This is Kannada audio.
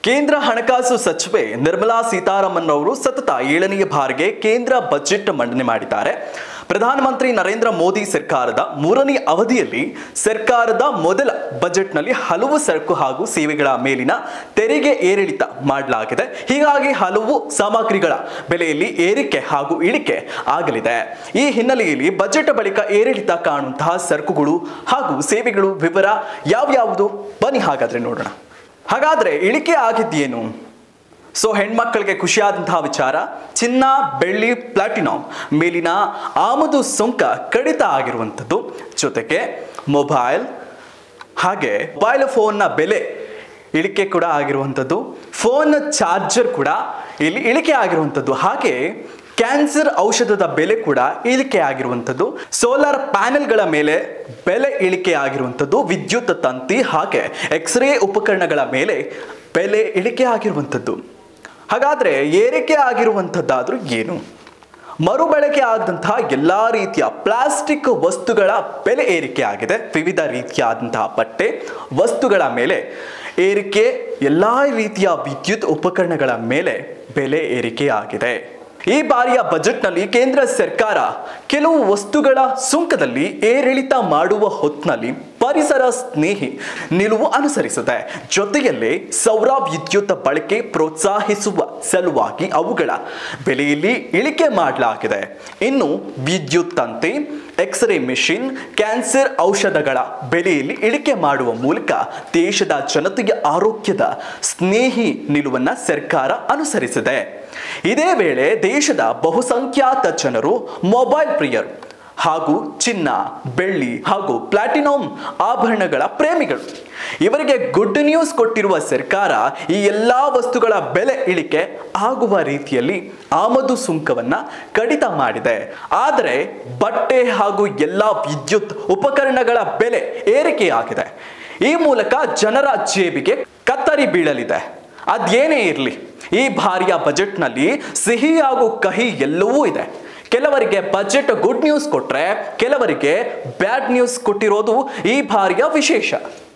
ಕೇಂದ್ರ ಹಣಕಾಸು ಸಚಿವೆ ನಿರ್ಮಲಾ ಸೀತಾರಾಮನ್ ಅವರು ಸತತ 7ನೇ ಬಾರಿಗೆ ಕೇಂದ್ರ ಬಜೆಟ್ ಮಂಡನೆ ಮಾಡಿದ್ದಾರೆ. ಪ್ರಧಾನಮಂತ್ರಿ ನರೇಂದ್ರ ಮೋದಿ ಸರ್ಕಾರದ 3ನೇ ಅವಧಿಯಲ್ಲಿ ಸರ್ಕಾರದ ಮೊದಲ ಬಜೆಟ್ನಲ್ಲಿ ಹಲವು ಸರಕು ಹಾಗೂ ಸೇವೆಗಳ ಮೇಲಿನ ತೆರಿಗೆ ಏರಿಳಿತ ಮಾಡಲಾಗಿದೆ. ಹೀಗಾಗಿ ಹಲವು ಸಾಮಗ್ರಿಗಳ ಬೆಲೆಯಲ್ಲಿ ಏರಿಕೆ ಹಾಗೂ ಇಳಿಕೆ ಆಗಲಿದೆ. ಈ ಹಿನ್ನೆಲೆಯಲ್ಲಿ ಬಜೆಟ್ ಬಳಿಕ ಏರಿಳಿತ ಕಾಣುವಂತಹ ಸರಕುಗಳು ಹಾಗೂ ಸೇವೆಗಳು ವಿವರ ಯಾವ್ಯಾವುದು ಬನ್ನಿ ಹಾಗಾದ್ರೆ ನೋಡೋಣ. ಹಾಗಾದ್ರೆ ಇಳಿಕೆ ಆಗಿದ್ದೇನು? ಹೆಣ್ಮಕ್ಕಳಿಗೆ ಖುಷಿಯಾದಂತಹ ವಿಚಾರ, ಚಿನ್ನ, ಬೆಳ್ಳಿ, ಪ್ಲಾಟಿನಂ ಮೇಲಿನ ಆಮದು ಸುಂಕ ಕಡಿತ ಆಗಿರುವಂಥದ್ದು. ಜೊತೆಗೆ ಮೊಬೈಲ್ ಫೋನ್ನ ಬೆಲೆ ಇಳಿಕೆ ಕೂಡ ಆಗಿರುವಂಥದ್ದು. ಫೋನ್ ಚಾರ್ಜರ್ ಕೂಡ ಇಲ್ಲಿ ಇಳಿಕೆ ಆಗಿರುವಂಥದ್ದು. ಹಾಗೆ ಕ್ಯಾನ್ಸರ್ ಔಷಧದ ಬೆಲೆ ಕೂಡ ಇಳಿಕೆ ಆಗಿರುವಂಥದ್ದು. ಸೋಲಾರ್ ಪ್ಯಾನೆಲ್ಗಳ ಮೇಲೆ ಬೆಲೆ ಇಳಿಕೆ ಆಗಿರುವಂಥದ್ದು. ವಿದ್ಯುತ್ ತಂತಿ ಹಾಗೆ ಎಕ್ಸ್ರೇ ಉಪಕರಣಗಳ ಮೇಲೆ ಬೆಲೆ ಇಳಿಕೆ ಆಗಿರುವಂಥದ್ದು. ಹಾಗಾದ್ರೆ ಏರಿಕೆ ಆಗಿರುವಂಥದ್ದಾದ್ರೂ ಏನು? ಮರುಬಳಕೆ ಆದಂತಹ ಎಲ್ಲ ರೀತಿಯ ಪ್ಲಾಸ್ಟಿಕ್ ವಸ್ತುಗಳ ಬೆಲೆ ಏರಿಕೆ ಆಗಿದೆ. ವಿವಿಧ ರೀತಿಯಾದಂತಹ ಬಟ್ಟೆ ವಸ್ತುಗಳ ಮೇಲೆ ಏರಿಕೆ, ಎಲ್ಲ ರೀತಿಯ ವಿದ್ಯುತ್ ಉಪಕರಣಗಳ ಮೇಲೆ ಬೆಲೆ ಏರಿಕೆ ಆಗಿದೆ. ಈ ಬಾರಿಯ ಬಜೆಟ್ನಲ್ಲಿ ಕೇಂದ್ರ ಸರ್ಕಾರ ಕೆಲವು ವಸ್ತುಗಳ ಸುಂಕದಲ್ಲಿ ಏರಿಳಿತ ಮಾಡುವ ಹೊತ್ತಿನಲ್ಲಿ ಪರಿಸರ ಸ್ನೇಹಿ ನಿಲುವು ಅನುಸರಿಸಿದೆ. ಜೊತೆಯಲ್ಲೇ ಸೌರ ವಿದ್ಯುತ್ ಬಳಕೆ ಪ್ರೋತ್ಸಾಹಿಸುವ ಸಲುವಾಗಿ ಅವುಗಳ ಬೆಲೆಯಲ್ಲಿ ಇಳಿಕೆ ಮಾಡಲಾಗಿದೆ. ಇನ್ನು ವಿದ್ಯುತ್ ತಂತಿ, ಎಕ್ಸ್ರೇ ಮೆಷಿನ್, ಕ್ಯಾನ್ಸರ್ ಔಷಧಗಳ ಬೆಲೆಯಲ್ಲಿ ಇಳಿಕೆ ಮಾಡುವ ಮೂಲಕ ದೇಶದ ಜನತೆಯ ಆರೋಗ್ಯದ ಸ್ನೇಹಿ ನಿಲುವನ್ನು ಸರ್ಕಾರ ಅನುಸರಿಸಿದೆ. ಇದೇ ವೇಳೆ ದೇಶದ ಬಹುಸಂಖ್ಯಾತ ಜನರು ಮೊಬೈಲ್ ಪ್ರಿಯರು ಹಾಗೂ ಚಿನ್ನ, ಬೆಳ್ಳಿ ಹಾಗೂ ಪ್ಲಾಟಿನಂ ಆಭರಣಗಳ ಪ್ರೇಮಿಗಳು. ಇವರಿಗೆ ಗುಡ್ ನ್ಯೂಸ್ ಕೊಟ್ಟಿರುವ ಸರ್ಕಾರ ಈ ಎಲ್ಲ ವಸ್ತುಗಳ ಬೆಲೆ ಇಳಿಕೆ ಆಗುವ ರೀತಿಯಲ್ಲಿ ಆಮದು ಸುಂಕವನ್ನ ಕಡಿತ ಮಾಡಿದೆ. ಆದರೆ ಬಟ್ಟೆ ಹಾಗೂ ಎಲ್ಲ ವಿದ್ಯುತ್ ಉಪಕರಣಗಳ ಬೆಲೆ ಏರಿಕೆಯಾಗಿದೆ. ಈ ಮೂಲಕ ಜನರ ಜೇಬಿಗೆ ಕತ್ತರಿ ಬೀಳಲಿದೆ. ಅದೇನೇ ಇರಲಿ, ಈ ಬಾರಿಯ ಬಜೆಟ್ನಲ್ಲಿ ಸಿಹಿ ಹಾಗೂ ಕಹಿ ಎಲ್ಲವೂ ಇದೆ. ಕೆಲವರಿಗೆ ಬಜೆಟ್ ಗುಡ್ ನ್ಯೂಸ್ ಕೊಟ್ರೆ ಕೆಲವರಿಗೆ ಬ್ಯಾಡ್ ನ್ಯೂಸ್ ಕೊಟ್ಟಿರೋದು ಈ ಬಾರಿಯ ವಿಶೇಷ.